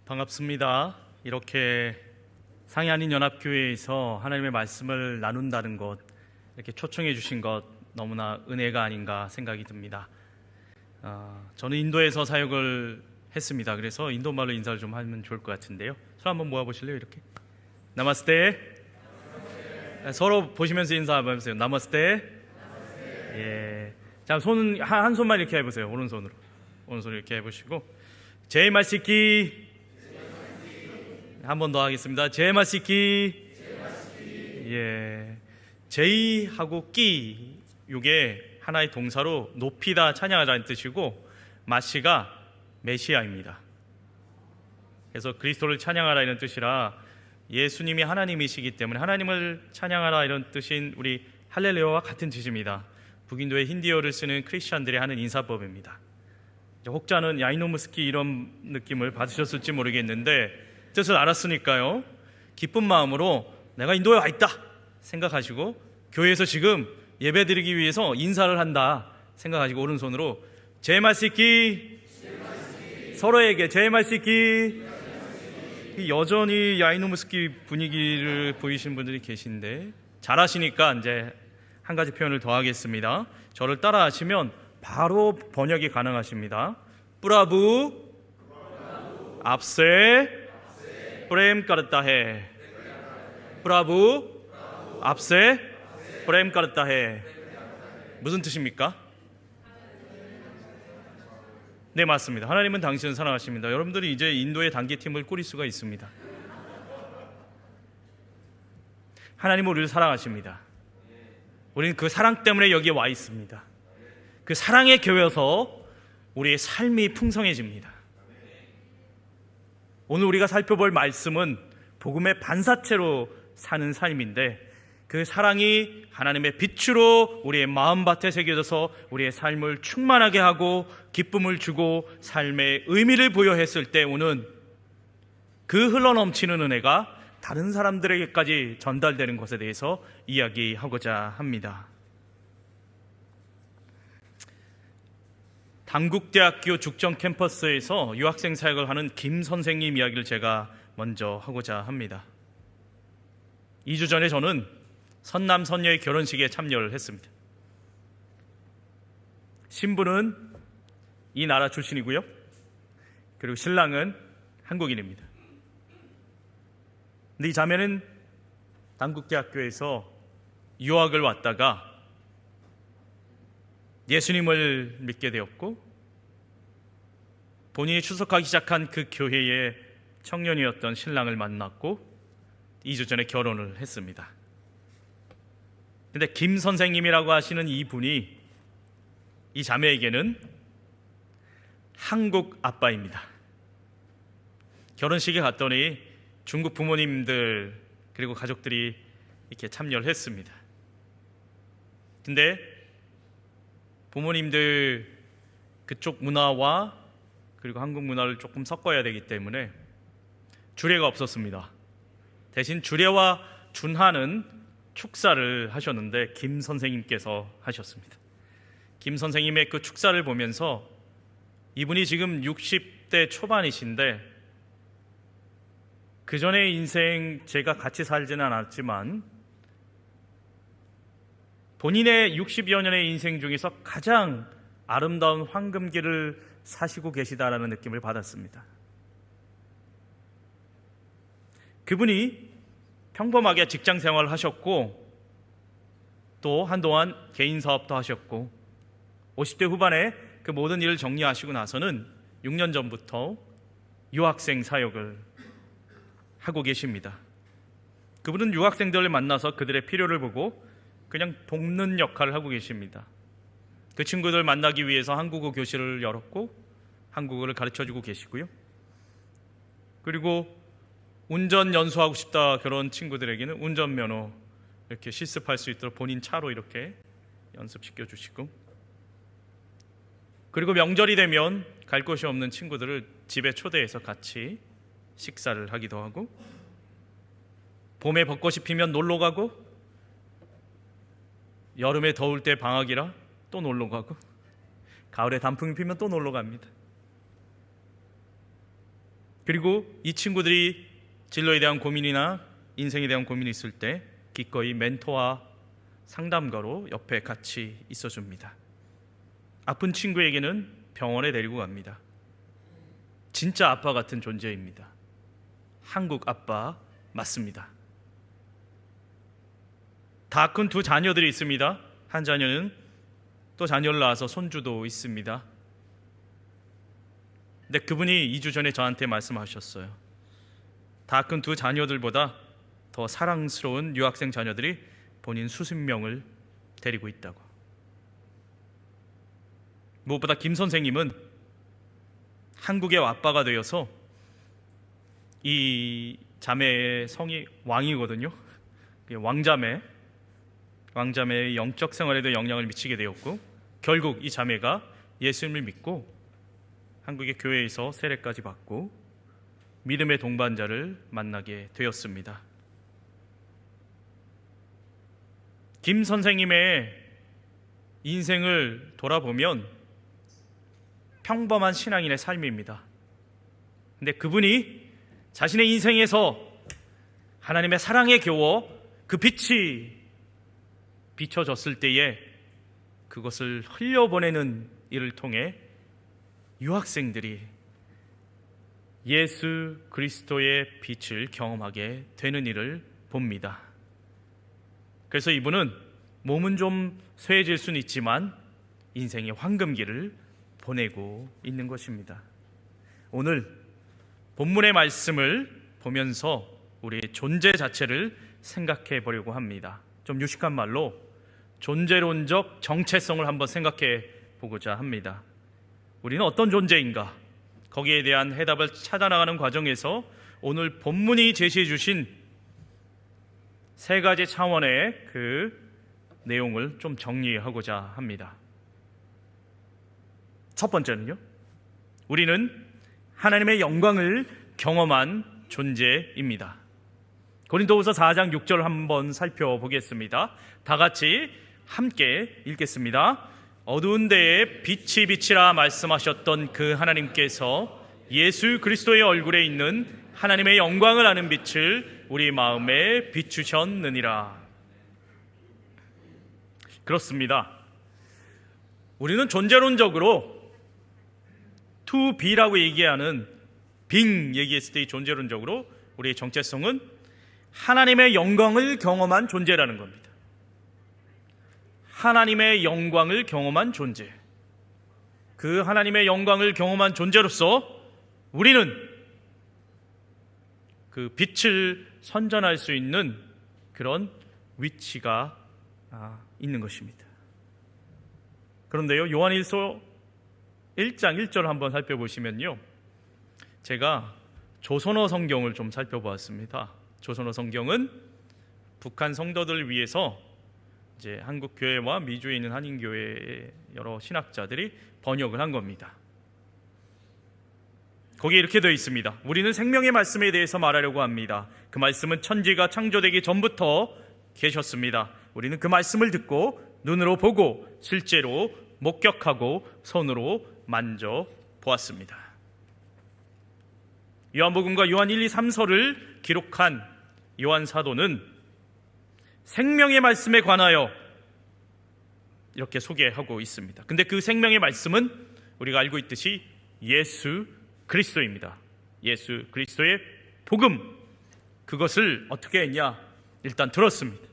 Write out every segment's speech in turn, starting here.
반갑습니다. 이렇게 상해한인연합교회에서 하나님의 말씀을 나눈다는 것, 이렇게 초청해 주신 것 너무나 은혜가 아닌가 생각이 듭니다. 저는 인도에서 사역을 했습니다. 그래서 인도말로 인사를 좀 하면 좋을 것 같은데요. 손 한번 모아보실래요? 이렇게 나마스테. 서로 보시면서 인사 한번 해보세요. 나마스테. 예. 자, 손 한 손만 이렇게 해보세요. 오른손으로 이렇게 해보시고, 제이마시키. 한 번 더 하겠습니다. 제이마시키. 예. 제이하고 끼, 이게 하나의 동사로 높이다, 찬양하다는 뜻이고, 마시가 메시아입니다. 그래서 그리스도를 찬양하라 이런 뜻이라, 예수님이 하나님이시기 때문에 하나님을 찬양하라 이런 뜻인 우리 할렐루야와 같은 뜻입니다. 북인도의 힌디어를 쓰는 크리스찬들이 하는 인사법입니다. 혹자는 야이노무스키 이런 느낌을 받으셨을지 모르겠는데, 뜻을 알았으니까요, 기쁜 마음으로 내가 인도에 와 있다 생각하시고, 교회에서 지금 예배드리기 위해서 인사를 한다 생각하시고, 오른손으로 제마시키. 서로에게 제마시키. 여전히 야이노무스키 분위기를 보이시는 분들이 계신데, 잘하시니까 이제 한 가지 표현을 더 하겠습니다. 저를 따라 하시면 바로 번역이 가능하십니다. 뿌라부 앞세 프레임 까르타해. 뿌라부 앞세 프레임 까르타해. 무슨 뜻입니까? 네, 맞습니다. 하나님은 당신을 사랑하십니다. 여러분들이 이제 인도의 단기팀을 꾸릴 수가 있습니다. 하나님은 우리를 사랑하십니다. 우리는 그 사랑 때문에 여기에 와 있습니다. 그 사랑의 교회여서 우리의 삶이 풍성해집니다. 오늘 우리가 살펴볼 말씀은 복음의 반사체로 사는 삶인데, 그 사랑이 하나님의 빛으로 우리의 마음밭에 새겨져서 우리의 삶을 충만하게 하고 기쁨을 주고 삶의 의미를 부여했을 때 오는 그 흘러넘치는 은혜가 다른 사람들에게까지 전달되는 것에 대해서 이야기하고자 합니다. 단국대학교 죽전 캠퍼스에서 유학생 사역을 하는 김 선생님 이야기를 제가 먼저 하고자 합니다. 2주 전에 저는 선남 선녀의 결혼식에 참여를 했습니다. 신부는 이 나라 출신이고요, 그리고 신랑은 한국인입니다. 근데 이 자매는 단국대학교에서 유학을 왔다가 예수님을 믿게 되었고, 본인이 출석하기 시작한 그 교회의 청년이었던 신랑을 만났고 2주 전에 결혼을 했습니다. 근데 김 선생님이라고 하시는 이분이 이 자매에게는 한국 아빠입니다. 결혼식에 갔더니 중국 부모님들 그리고 가족들이 이렇게 참여를 했습니다. 근데 부모님들 그쪽 문화와 그리고 한국 문화를 조금 섞어야 되기 때문에 주례가 없었습니다. 대신 주례와 준하는 축사를 하셨는데 김 선생님께서 하셨습니다. 김 선생님의 그 축사를 보면서, 이분이 지금 60대 초반이신데 그 전의 인생 제가 같이 살지는 않았지만 본인의 60여 년의 인생 중에서 가장 아름다운 황금길을 사시고 계시다라는 느낌을 받았습니다. 그분이 평범하게 직장 생활을 하셨고, 또 한동안 개인 사업도 하셨고, 50대 후반에 그 모든 일을 정리하시고 나서는 6년 전부터 유학생 사역을 하고 계십니다. 그분은 유학생들을 만나서 그들의 필요를 보고 그냥 돕는 역할을 하고 계십니다. 그 친구들 만나기 위해서 한국어 교실을 열었고 한국어를 가르쳐주고 계시고요. 그리고 운전 연수하고 싶다 그런 친구들에게는 운전면허 이렇게 실습할 수 있도록 본인 차로 이렇게 연습시켜 주시고, 그리고 명절이 되면 갈 곳이 없는 친구들을 집에 초대해서 같이 식사를 하기도 하고, 봄에 벚꽃이 피면 놀러 가고, 여름에 더울 때 방학이라 또 놀러 가고, 가을에 단풍이 피면 또 놀러 갑니다. 그리고 이 친구들이 진로에 대한 고민이나 인생에 대한 고민이 있을 때 기꺼이 멘토와 상담가로 옆에 같이 있어줍니다. 아픈 친구에게는 병원에 데리고 갑니다. 진짜 아빠 같은 존재입니다. 한국 아빠 맞습니다. 다 큰 두 자녀들이 있습니다. 한 자녀는 또 자녀를 낳아서 손주도 있습니다. 근데 그분이 2주 전에 저한테 말씀하셨어요. 다 큰 두 자녀들보다 더 사랑스러운 유학생 자녀들이 본인 수십명을 데리고 있다고. 무엇보다 김 선생님은 한국의 아빠가 되어서 이 자매의 성이 왕이거든요. 왕자매의 영적 생활에도 영향을 미치게 되었고, 결국 이 자매가 예수님을 믿고 한국의 교회에서 세례까지 받고 믿음의 동반자를 만나게 되었습니다. 김 선생님의 인생을 돌아보면 평범한 신앙인의 삶입니다. 근데 그분이 자신의 인생에서 하나님의 사랑에 겨워 그 빛이 비춰졌을 때에 그것을 흘려보내는 일을 통해 유학생들이 예수 그리스도의 빛을 경험하게 되는 일을 봅니다. 그래서 이분은 몸은 좀 쇠해질 수는 있지만 인생의 황금기를 보내고 있는 것입니다. 오늘 본문의 말씀을 보면서 우리의 존재 자체를 생각해 보려고 합니다. 좀 유식한 말로 존재론적 정체성을 한번 생각해 보고자 합니다. 우리는 어떤 존재인가? 거기에 대한 해답을 찾아나가는 과정에서 오늘 본문이 제시해 주신 세 가지 차원의 그 내용을 좀 정리하고자 합니다. 첫 번째는요, 우리는 하나님의 영광을 경험한 존재입니다. 고린도후서 4장 6절 한번 살펴보겠습니다. 다 같이 함께 읽겠습니다. 어두운 데에 빛이 비치라 말씀하셨던 그 하나님께서 예수 그리스도의 얼굴에 있는 하나님의 영광을 아는 빛을 우리 마음에 비추셨느니라. 그렇습니다. 우리는 존재론적으로 to be라고 얘기하는 being 얘기했을 때 존재론적으로 우리의 정체성은 하나님의 영광을 경험한 존재라는 겁니다. 하나님의 영광을 경험한 존재. 그 하나님의 영광을 경험한 존재로서 우리는 그 빛을 선전할 수 있는 그런 위치가 있는 것입니다. 그런데요, 요한일서 1장 1절 한번 살펴보시면요, 제가 조선어 성경을 좀 살펴보았습니다. 조선어 성경은 북한 성도들을 위해서 이제 한국 교회와 미주에 있는 한인 교회의 여러 신학자들이 번역을 한 겁니다. 거기에 이렇게 되어 있습니다. 우리는 생명의 말씀에 대해서 말하려고 합니다. 그 말씀은 천지가 창조되기 전부터 계셨습니다. 우리는 그 말씀을 듣고 눈으로 보고 실제로 목격하고 손으로 만져보았습니다. 요한복음과 요한 1, 2, 3서를 기록한 요한 사도는 생명의 말씀에 관하여 이렇게 소개하고 있습니다. 근데 그 생명의 말씀은 우리가 알고 있듯이 예수 그리스도입니다. 예수 그리스도의 복음, 그것을 어떻게 했냐? 일단 들었습니다.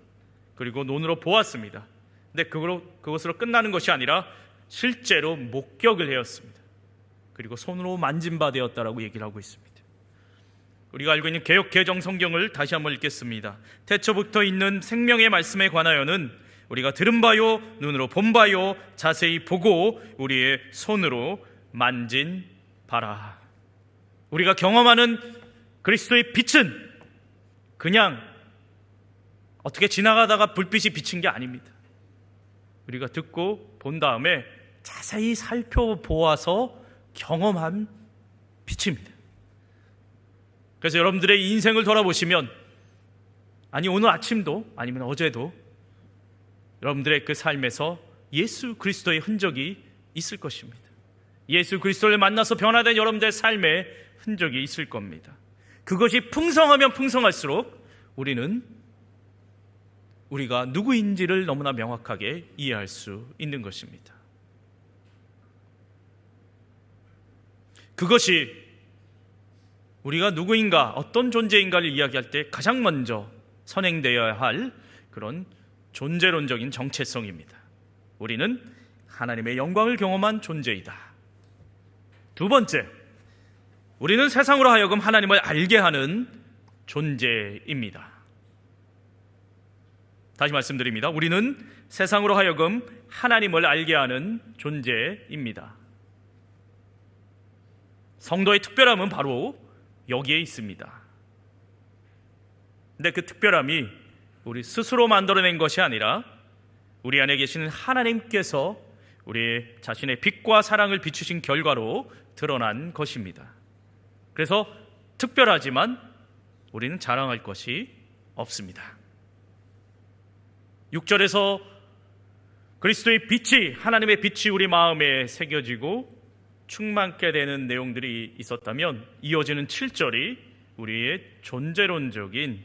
그리고 눈으로 보았습니다. 근데 그것으로 끝나는 것이 아니라 실제로 목격을 해왔습니다. 그리고 손으로 만진 바 되었다라고 얘기를 하고 있습니다. 우리가 알고 있는 개역 개정 성경을 다시 한번 읽겠습니다. 태초부터 있는 생명의 말씀에 관하여는 우리가 들은 바요, 눈으로 본 바요, 자세히 보고 우리의 손으로 만진 바라. 우리가 경험하는 그리스도의 빛은 그냥 어떻게 지나가다가 불빛이 비친 게 아닙니다. 우리가 듣고 본 다음에 자세히 살펴보아서 경험한 빛입니다. 그래서 여러분들의 인생을 돌아보시면, 아니 오늘 아침도 아니면 어제도 여러분들의 그 삶에서 예수 그리스도의 흔적이 있을 것입니다. 예수 그리스도를 만나서 변화된 여러분들의 삶에 흔적이 있을 겁니다. 그것이 풍성하면 풍성할수록 우리는 우리가 누구인지를 너무나 명확하게 이해할 수 있는 것입니다. 그것이 우리가 누구인가, 어떤 존재인가를 이야기할 때 가장 먼저 선행되어야 할 그런 존재론적인 정체성입니다. 우리는 하나님의 영광을 경험한 존재이다. 두 번째, 우리는 세상으로 하여금 하나님을 알게 하는 존재입니다. 다시 말씀드립니다. 우리는 세상으로 하여금 하나님을 알게 하는 존재입니다. 성도의 특별함은 바로 여기에 있습니다. 근데 그 특별함이 우리 스스로 만들어낸 것이 아니라 우리 안에 계시는 하나님께서 우리 자신의 빛과 사랑을 비추신 결과로 드러난 것입니다. 그래서 특별하지만 우리는 자랑할 것이 없습니다. 6절에서 그리스도의 빛이, 하나님의 빛이 우리 마음에 새겨지고 충만케 되는 내용들이 있었다면, 이어지는 7절이 우리의 존재론적인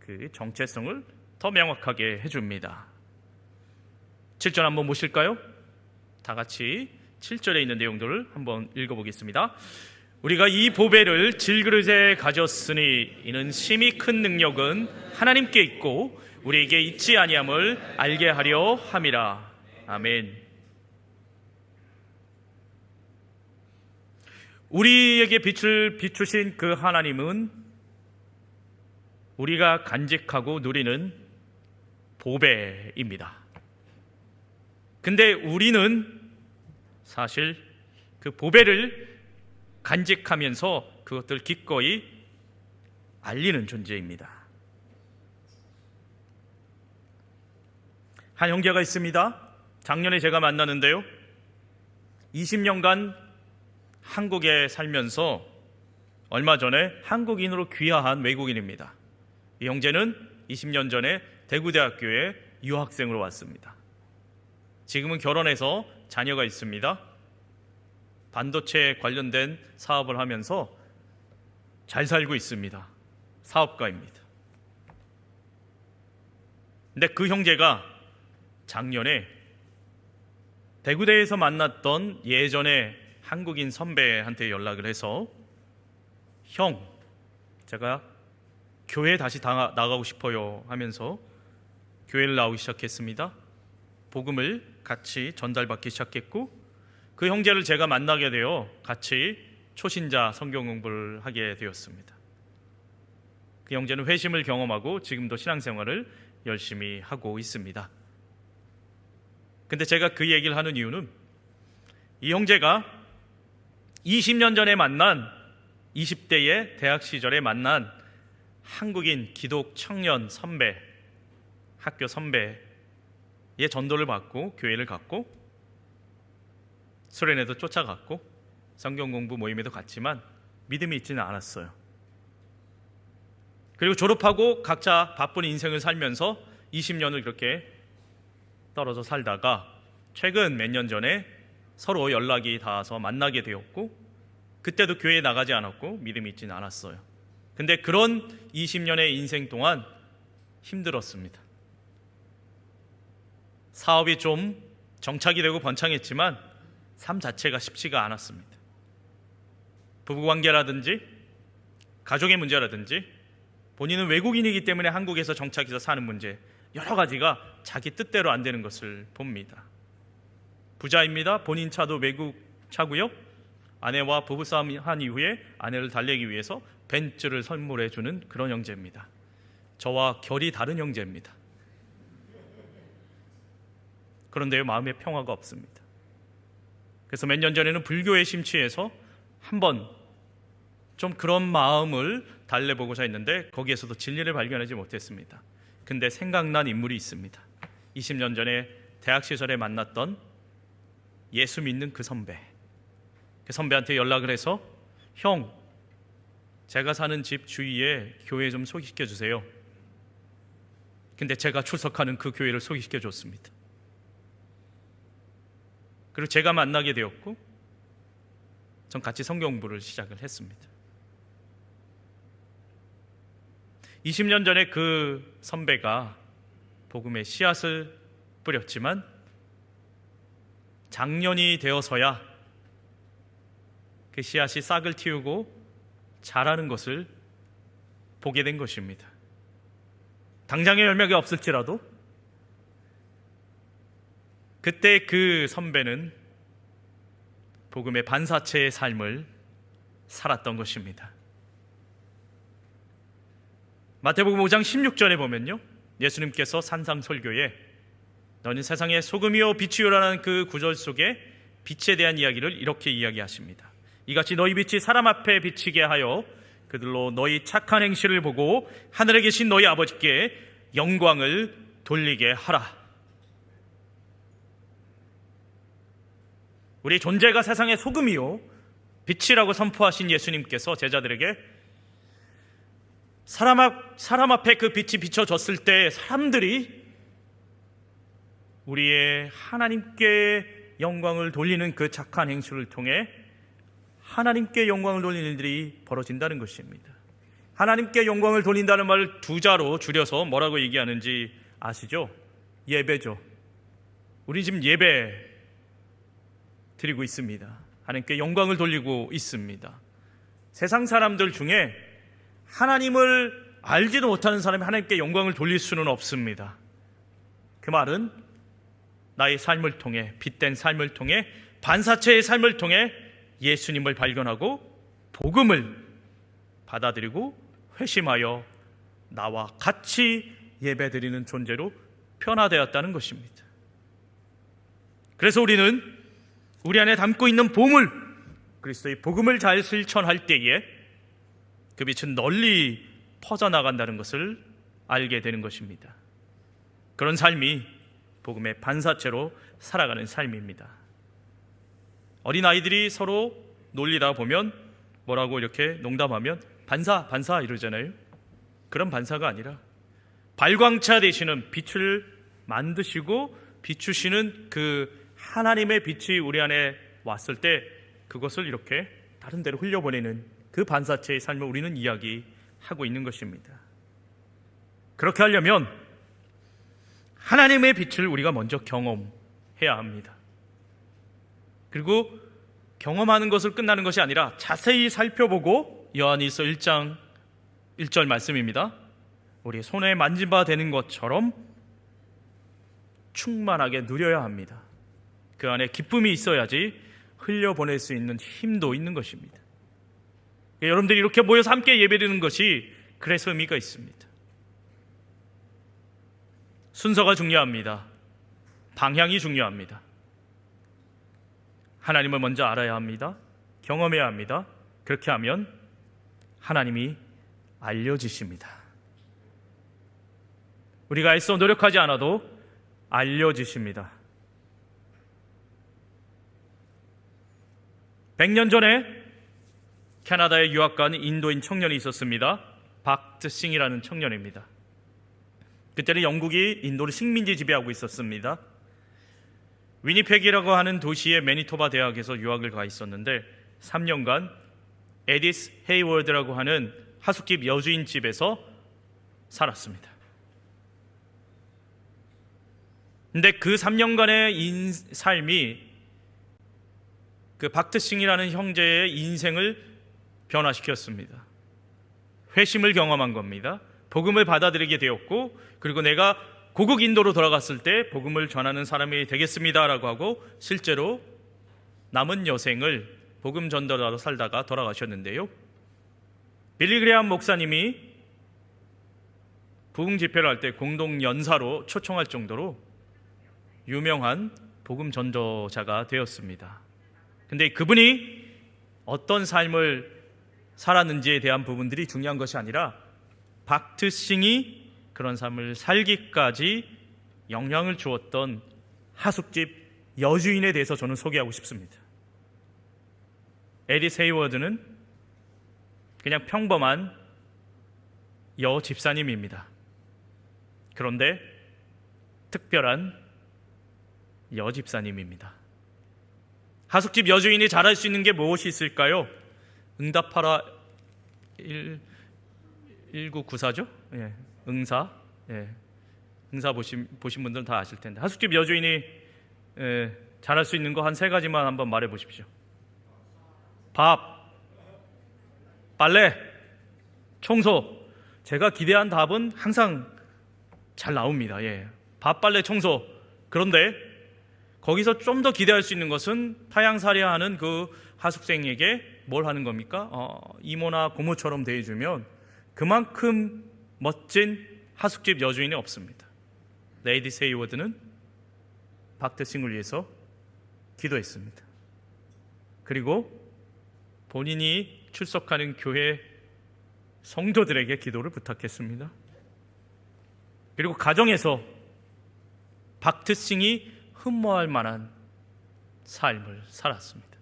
그 정체성을 더 명확하게 해줍니다. 7절 한번 보실까요? 다 같이 7절에 있는 내용들을 한번 읽어보겠습니다. 우리가 이 보배를 질그릇에 가졌으니 이는 심히 큰 능력은 하나님께 있고 우리에게 있지 아니함을 알게 하려 함이라. 아멘. 우리에게 빛을 비추신 그 하나님은 우리가 간직하고 누리는 보배입니다. 근데 우리는 사실 그 보배를 간직하면서 그것들 기꺼이 알리는 존재입니다. 한 형제가 있습니다. 작년에 제가 만나는데요, 20년간 한국에 살면서 얼마 전에 한국인으로 귀화한 외국인입니다. 이 형제는 20년 전에 대구대학교에 유학생으로 왔습니다. 지금은 결혼해서 자녀가 있습니다. 반도체 관련된 사업을 하면서 잘 살고 있습니다. 사업가입니다. 근데 그 형제가 작년에 대구대에서 만났던 예전에 한국인 선배한테 연락을 해서, 형, 제가 교회 다시 나가고 싶어요 하면서 교회를 나오기 시작했습니다. 복음을 같이 전달받기 시작했고, 그 형제를 제가 만나게 되어 같이 초신자 성경 공부를 하게 되었습니다. 그 형제는 회심을 경험하고 지금도 신앙생활을 열심히 하고 있습니다. 근데 제가 그 얘기를 하는 이유는, 이 형제가 20년 전에 만난, 20대의 대학 시절에 만난 한국인 기독 청년 선배, 학교 선배의 전도를 받고 교회를 갔고 수련회도 쫓아갔고 성경 공부 모임에도 갔지만 믿음이 있지는 않았어요. 그리고 졸업하고 각자 바쁜 인생을 살면서 20년을 그렇게 떨어져 살다가 최근 몇 년 전에 서로 연락이 닿아서 만나게 되었고, 그때도 교회에 나가지 않았고 믿음이 있지는 않았어요. 근데 그런 20년의 인생 동안 힘들었습니다. 사업이 좀 정착이 되고 번창했지만 삶 자체가 쉽지가 않았습니다. 부부관계라든지 가족의 문제라든지 본인은 외국인이기 때문에 한국에서 정착해서 사는 문제, 여러 가지가 자기 뜻대로 안 되는 것을 봅니다. 부자입니다. 본인 차도 외국 차고요. 아내와 부부싸움 한 이후에 아내를 달래기 위해서 벤츠를 선물해 주는 그런 형제입니다. 저와 결이 다른 형제입니다. 그런데요, 마음에 평화가 없습니다. 그래서 몇 년 전에는 불교에 심취해서 한번 좀 그런 마음을 달래보고자 했는데 거기에서도 진리를 발견하지 못했습니다. 근데 생각난 인물이 있습니다. 20년 전에 대학 시절에 만났던 예수 믿는 그 선배. 그 선배한테 연락을 해서, 형, 제가 사는 집 주위에 교회 좀 소개시켜 주세요. 근데 제가 출석하는 그 교회를 소개시켜 줬습니다. 그리고 제가 만나게 되었고 전 같이 성경 공부를 시작을 했습니다. 20년 전에 그 선배가 복음의 씨앗을 뿌렸지만 작년이 되어서야 그 씨앗이 싹을 틔우고 자라는 것을 보게 된 것입니다. 당장의 열매가 없을지라도 그때 그 선배는 복음의 반사체의 삶을 살았던 것입니다. 마태복음 5장 16절에 보면요, 예수님께서 산상설교에 너는 세상의 소금이요 빛이요라는 그 구절 속에 빛에 대한 이야기를 이렇게 이야기하십니다. 이같이 너희 빛이 사람 앞에 비치게 하여 그들로 너희 착한 행실을 보고 하늘에 계신 너희 아버지께 영광을 돌리게 하라. 우리 존재가 세상의 소금이요 빛이라고 선포하신 예수님께서 제자들에게 사람 앞에 그 빛이 비춰졌을 때 사람들이 우리의 하나님께 영광을 돌리는 그 착한 행실을 통해 하나님께 영광을 돌리는 일들이 벌어진다는 것입니다. 하나님께 영광을 돌린다는 말을 두 자로 줄여서 뭐라고 얘기하는지 아시죠? 예배죠. 우리 지금 예배 드리고 있습니다. 하나님께 영광을 돌리고 있습니다. 세상 사람들 중에 하나님을 알지도 못하는 사람이 하나님께 영광을 돌릴 수는 없습니다. 그 말은 나의 삶을 통해, 빛된 삶을 통해, 반사체의 삶을 통해 예수님을 발견하고 복음을 받아들이고 회심하여 나와 같이 예배드리는 존재로 변화되었다는 것입니다. 그래서 우리는 우리 안에 담고 있는 보물, 그리스도의 복음을 잘 실천할 때에 그 빛은 널리 퍼져나간다는 것을 알게 되는 것입니다. 그런 삶이 복음의 반사체로 살아가는 삶입니다. 어린아이들이 서로 놀리다 보면 뭐라고 이렇게 농담하면 반사 이러잖아요. 그런 반사가 아니라 발광차 되시는 빛을 만드시고 비추시는 그 하나님의 빛이 우리 안에 왔을 때 그것을 이렇게 다른 데로 흘려보내는 그 반사체의 삶을 우리는 이야기하고 있는 것입니다. 그렇게 하려면 하나님의 빛을 우리가 먼저 경험해야 합니다. 그리고 경험하는 것을 끝나는 것이 아니라 자세히 살펴보고 요한일서 1장 1절 말씀입니다. 우리 손에 만진 바 되는 것처럼 충만하게 누려야 합니다. 그 안에 기쁨이 있어야지 흘려보낼 수 있는 힘도 있는 것입니다. 여러분들이 이렇게 모여서 함께 예배드리는 것이 그래서 의미가 있습니다. 순서가 중요합니다. 방향이 중요합니다. 하나님을 먼저 알아야 합니다. 경험해야 합니다. 그렇게 하면 하나님이 알려지십니다. 우리가 애써 노력하지 않아도 알려지십니다. 100년 전에 캐나다에 유학 간 인도인 청년이 있었습니다. 박트싱이라는 청년입니다. 그때는 영국이 인도를 식민지 지배하고 있었습니다. 위니펙이라고 하는 도시의 매니토바 대학에서 유학을 가 있었는데 3년간 에디스 헤이워드라고 하는 하숙집 여주인 집에서 살았습니다. 근데 그 3년간의 삶이 그 박트싱이라는 형제의 인생을 변화시켰습니다. 회심을 경험한 겁니다. 복음을 받아들이게 되었고, 그리고 내가 고국 인도로 돌아갔을 때 복음을 전하는 사람이 되겠습니다라고 하고 실제로 남은 여생을 복음 전도자로 살다가 돌아가셨는데요. 빌리 그레이엄 목사님이 부흥 집회를 할 때 공동 연사로 초청할 정도로 유명한 복음 전도자가 되었습니다. 근데 그분이 어떤 삶을 살았는지에 대한 부분들이 중요한 것이 아니라 박트싱이 그런 삶을 살기까지 영향을 주었던 하숙집 여주인에 대해서 저는 소개하고 싶습니다. 에디스 헤이워드는 그냥 평범한 여집사님입니다. 그런데 특별한 여집사님입니다. 하숙집 여주인이 잘할 수 있는 게 무엇이 있을까요? 응답하라 1994죠? 예, 응사. 예, 응사 보신 분들은 다 아실 텐데 하숙집 여주인이 잘할 수 있는 거 한 3가지만 한번 말해 보십시오. 밥, 빨래, 청소. 제가 기대한 답은 항상 잘 나옵니다. 예, 밥, 빨래, 청소. 그런데 거기서 좀 더 기대할 수 있는 것은 타양살이하는 그 하숙생에게 뭘 하는 겁니까? 이모나 고모처럼 대해주면 그만큼 멋진 하숙집 여주인이 없습니다. 레이디스 헤이워드는 박트싱을 위해서 기도했습니다. 그리고 본인이 출석하는 교회 성도들에게 기도를 부탁했습니다. 그리고 가정에서 박트싱이 흠모할 만한 삶을 살았습니다.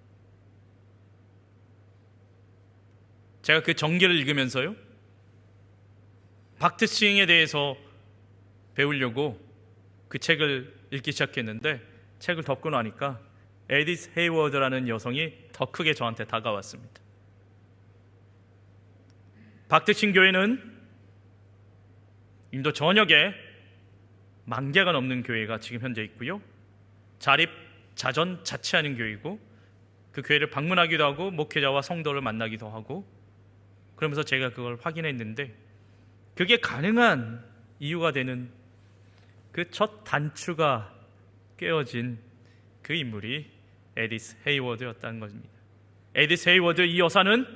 제가 그 전기를 읽으면서요, 박트싱에 대해서 배우려고 그 책을 읽기 시작했는데 책을 덮고 나니까 에디스 헤이워드라는 여성이 더 크게 저한테 다가왔습니다. 박트싱 교회는 인도 전역에 10,000개가 넘는 교회가 지금 현재 있고요, 자립, 자전, 자치하는 교회이고 그 교회를 방문하기도 하고 목회자와 성도를 만나기도 하고, 그러면서 제가 그걸 확인했는데 그게 가능한 이유가 되는 그 첫 단추가 꿰어진 그 인물이 에디스 헤이워드였다는 것입니다. 에디스 헤이워드 이 여사는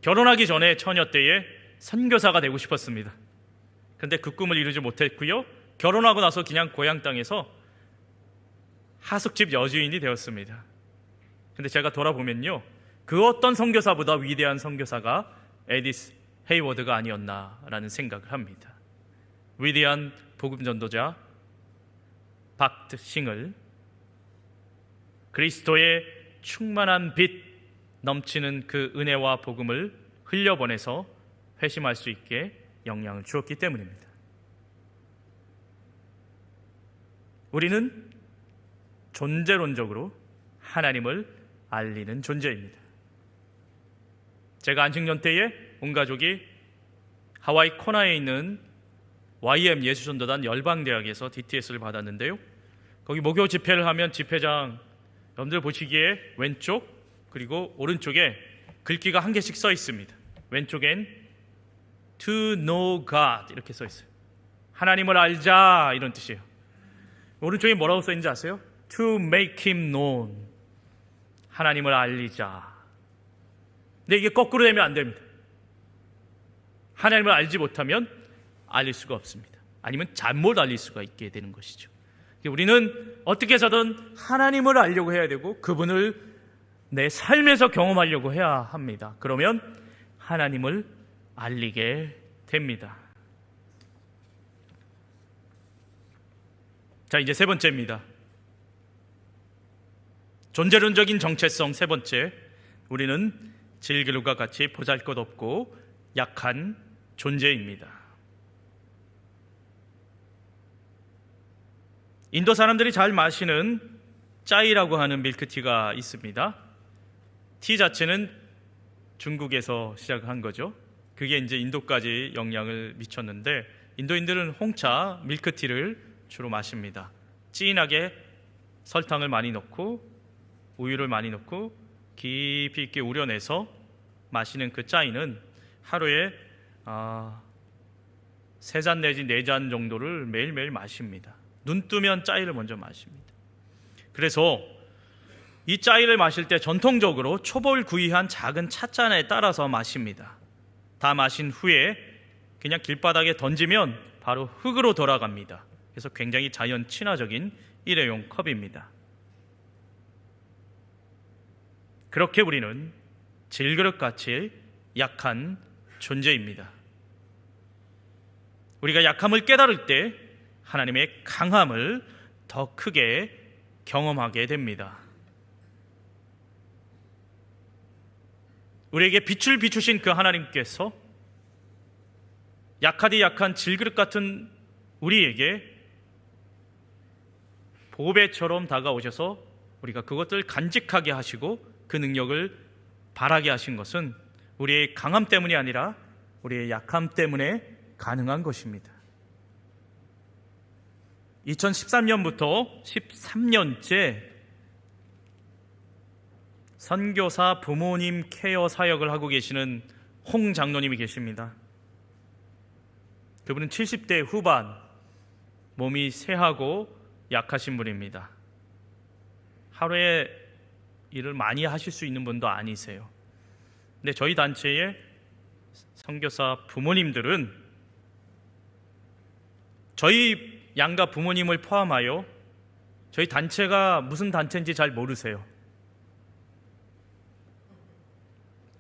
결혼하기 전에 처녀 때에 선교사가 되고 싶었습니다. 그런데 그 꿈을 이루지 못했고요, 결혼하고 나서 그냥 고향 땅에서 하숙집 여주인이 되었습니다. 그런데 제가 돌아보면요, 그 어떤 선교사보다 위대한 선교사가 에디스 헤이워드가 아니었나라는 생각을 합니다. 위대한 복음 전도자 박트싱을 그리스도의 충만한 빛 넘치는 그 은혜와 복음을 흘려보내서 회심할 수 있게 영향을 주었기 때문입니다. 우리는 존재론적으로 하나님을 알리는 존재입니다. 제가 안식년 때에 온 가족이 하와이 코나에 있는 YM 예수전도단 열방대학에서 DTS를 받았는데요, 거기 목요 집회를 하면 집회장 여러분들 보시기에 왼쪽 그리고 오른쪽에 글귀가 1개씩 써 있습니다. 왼쪽엔 To know God 이렇게 써 있어요. 하나님을 알자 이런 뜻이에요. 오른쪽에 뭐라고 써 있는지 아세요? To make him known. 하나님을 알리자. 근데 이게 거꾸로 되면 안 됩니다. 하나님을 알지 못하면 알릴 수가 없습니다. 아니면 잘못 알릴 수가 있게 되는 것이죠. 우리는 어떻게 해서든 하나님을 알려고 해야 되고 그분을 내 삶에서 경험하려고 해야 합니다. 그러면 하나님을 알리게 됩니다. 자, 이제 3번째입니다. 존재론적인 정체성 3번째. 우리는 질그릇과 같이 보잘것없고 약한 존재입니다. 인도 사람들이 잘 마시는 짜이라고 하는 밀크티가 있습니다. 티 자체는 중국에서 시작한 거죠. 그게 이제 인도까지 영향을 미쳤는데 인도인들은 홍차, 밀크티를 주로 마십니다. 진하게 설탕을 많이 넣고 우유를 많이 넣고 깊이 있게 우려내서 마시는 그 짜이는 하루에 3잔 내지 4잔 정도를 매일매일 마십니다. 눈 뜨면 짜이를 먼저 마십니다. 그래서 이 짜이를 마실 때 전통적으로 초벌 구이한 작은 찻잔에 따라서 마십니다. 다 마신 후에 그냥 길바닥에 던지면 바로 흙으로 돌아갑니다. 그래서 굉장히 자연 친화적인 일회용 컵입니다. 그렇게 우리는 질그릇같이 약한 존재입니다. 우리가 약함을 깨달을 때 하나님의 강함을 더 크게 경험하게 됩니다. 우리에게 빛을 비추신 그 하나님께서 약하디 약한 질그릇 같은 우리에게 보배처럼 다가오셔서 우리가 그것들 간직하게 하시고 그 능력을 발하게 하신 것은 우리의 강함 때문이 아니라 우리의 약함 때문에 가능한 것입니다. 2013년부터 13년째 선교사 부모님 케어 사역을 하고 계시는 홍 장로님이 계십니다. 그분은 70대 후반, 몸이 쇠하고 약하신 분입니다. 하루에 일을 많이 하실 수 있는 분도 아니세요. 근데 저희 단체의 선교사 부모님들은 저희 양가 부모님을 포함하여 저희 단체가 무슨 단체인지 잘 모르세요.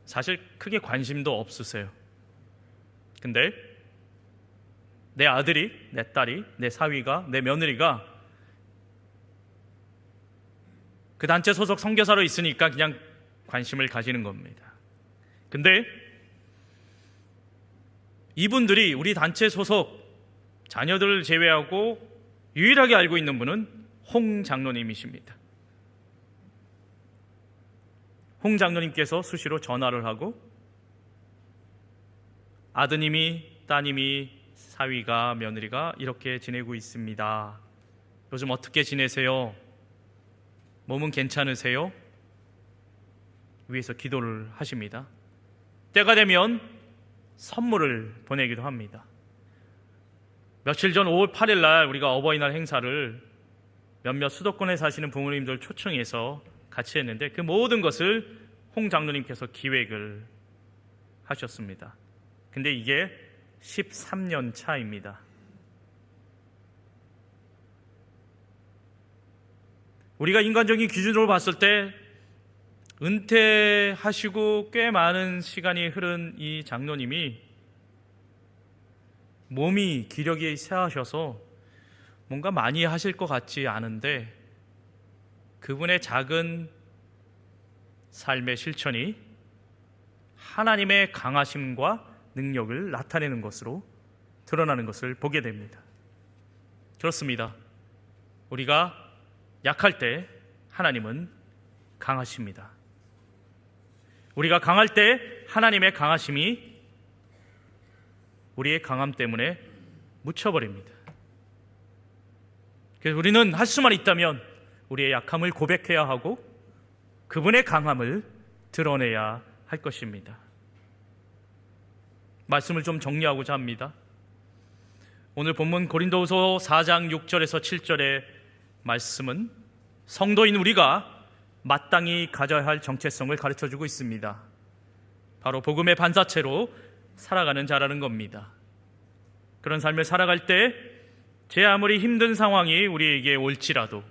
사실 크게 관심도 없으세요. 근데 내 아들이, 내 딸이, 내 사위가, 내 며느리가 그 단체 소속 선교사로 있으니까 그냥 관심을 가지는 겁니다. 근데 이분들이 우리 단체 소속 자녀들을 제외하고 유일하게 알고 있는 분은 홍 장로님이십니다. 홍 장로님께서 수시로 전화를 하고 아드님이, 따님이, 사위가, 며느리가 이렇게 지내고 있습니다. 요즘 어떻게 지내세요? 몸은 괜찮으세요? 위에서 기도를 하십니다. 때가 되면 선물을 보내기도 합니다. 며칠 전 5월 8일 날 우리가 어버이날 행사를 몇몇 수도권에 사시는 부모님들 초청해서 같이 했는데 그 모든 것을 홍 장로님께서 기획을 하셨습니다. 근데 이게 13년 차입니다. 우리가 인간적인 기준으로 봤을 때 은퇴하시고 꽤 많은 시간이 흐른 이 장로님이 몸이 기력이 쇠하셔서 뭔가 많이 하실 것 같지 않은데 그분의 작은 삶의 실천이 하나님의 강하심과 능력을 나타내는 것으로 드러나는 것을 보게 됩니다. 그렇습니다. 우리가 약할 때 하나님은 강하십니다. 우리가 강할 때 하나님의 강하심이 우리의 강함 때문에 묻혀버립니다. 그래서 우리는 할 수만 있다면 우리의 약함을 고백해야 하고 그분의 강함을 드러내야 할 것입니다. 말씀을 좀 정리하고자 합니다. 오늘 본문 고린도후서 4장 6절에서 7절의 말씀은 성도인 우리가 마땅히 가져야 할 정체성을 가르쳐주고 있습니다. 바로 복음의 반사체로 살아가는 자라는 겁니다. 그런 삶을 살아갈 때 제 아무리 힘든 상황이 우리에게 올지라도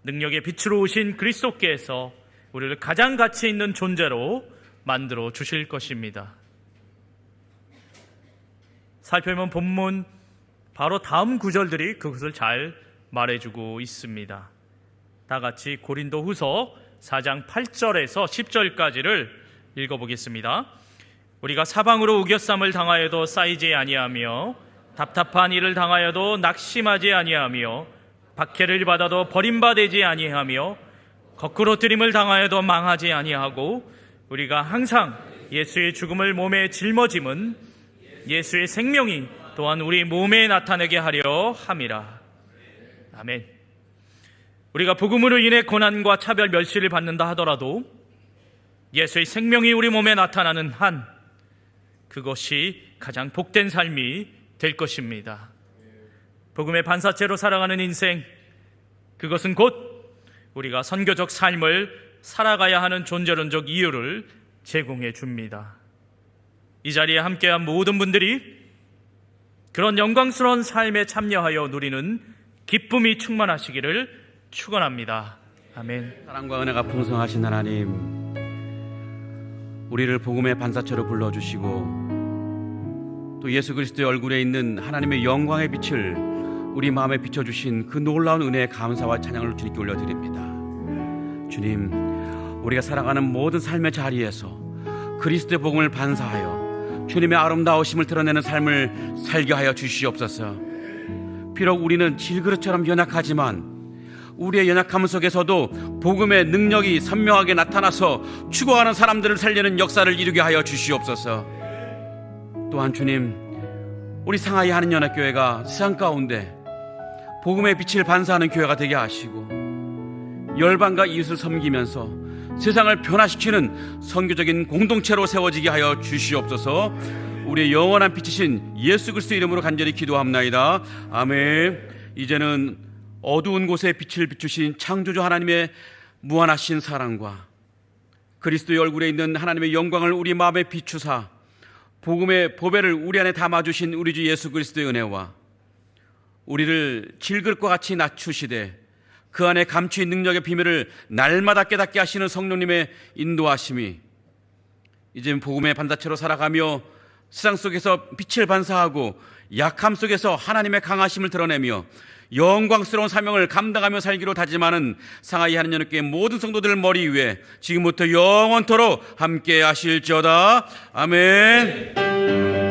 능력의 빛으로 오신 그리스도께서 우리를 가장 가치 있는 존재로 만들어 주실 것입니다. 살펴보면 본문 바로 다음 구절들이 그것을 잘 말해주고 있습니다. 다 같이 고린도후서 4장 8절에서 10절까지를 읽어보겠습니다. 우리가 사방으로 우겨쌈을 당하여도 쌓이지 아니하며 답답한 일을 당하여도 낙심하지 아니하며 박해를 받아도 버림받지 아니하며 거꾸로 뜨림을 당하여도 망하지 아니하고 우리가 항상 예수의 죽음을 몸에 짊어짐은 예수의 생명이 또한 우리 몸에 나타내게 하려 함이라. 아멘. 우리가 복음으로 인해 고난과 차별 멸시를 받는다 하더라도 예수의 생명이 우리 몸에 나타나는 한 그것이 가장 복된 삶이 될 것입니다. 복음의 반사체로 살아가는 인생, 그것은 곧 우리가 선교적 삶을 살아가야 하는 존재론적 이유를 제공해 줍니다. 이 자리에 함께한 모든 분들이 그런 영광스러운 삶에 참여하여 누리는 기쁨이 충만하시기를 축원합니다. 아멘. 사랑과 은혜가 풍성하신 하나님, 우리를 복음의 반사체로 불러주시고 또 예수 그리스도의 얼굴에 있는 하나님의 영광의 빛을 우리 마음에 비춰주신 그 놀라운 은혜의 감사와 찬양을 주님께 올려드립니다. 주님, 우리가 살아가는 모든 삶의 자리에서 그리스도의 복음을 반사하여 주님의 아름다우심을 드러내는 삶을 살게 하여 주시옵소서. 비록 우리는 질그릇처럼 연약하지만 우리의 연약함 속에서도 복음의 능력이 선명하게 나타나서 죽어가는 사람들을 살리는 역사를 이루게 하여 주시옵소서. 또한 주님, 우리 상하이 한인연합교회가 세상 가운데 복음의 빛을 반사하는 교회가 되게 하시고 열방과 이웃을 섬기면서 세상을 변화시키는 선교적인 공동체로 세워지게 하여 주시옵소서. 우리의 영원한 빛이신 예수 그리스도 이름으로 간절히 기도합나이다. 아멘. 이제는 어두운 곳에 빛을 비추신 창조주 하나님의 무한하신 사랑과 그리스도의 얼굴에 있는 하나님의 영광을 우리 마음에 비추사 복음의 보배를 우리 안에 담아주신 우리 주 예수 그리스도의 은혜와 우리를 질그릇과 같이 낮추시되 그 안에 감추인 능력의 비밀을 날마다 깨닫게 하시는 성령님의 인도하심이 이제 복음의 반자체로 살아가며 세상 속에서 빛을 반사하고 약함 속에서 하나님의 강하심을 드러내며 영광스러운 사명을 감당하며 살기로 다짐하는 상하이 한인연합교회 모든 성도들 머리 위에 지금부터 영원토록 함께 하실지어다. 아멘.